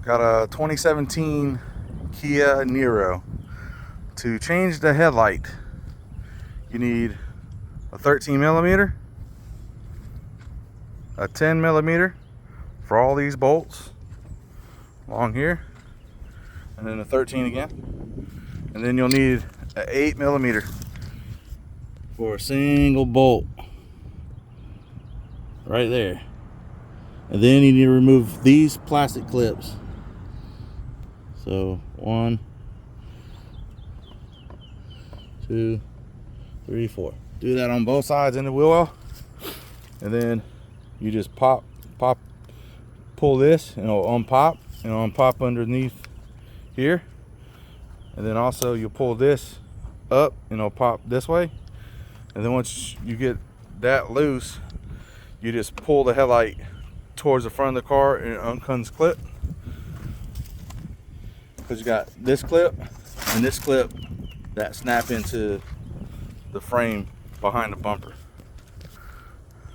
Got a 2017 Kia Niro. To change the headlight, you need a 13 millimeter, a 10 millimeter for all these bolts along here, and then a 13 again, and then you'll need an 8 millimeter for a single bolt right there. And then you need to remove these plastic clips. So 1, 2, 3, 4. Do that on both sides in the wheel well, and then you just pull this, and it'll unpop, and it'll unpop underneath here. And then also you'll pull this up, and it'll pop this way. And then once you get that loose, you just pull the headlight towards the front of the car, and it uncomes clip. Because you got this clip and this clip that snap into the frame behind the bumper.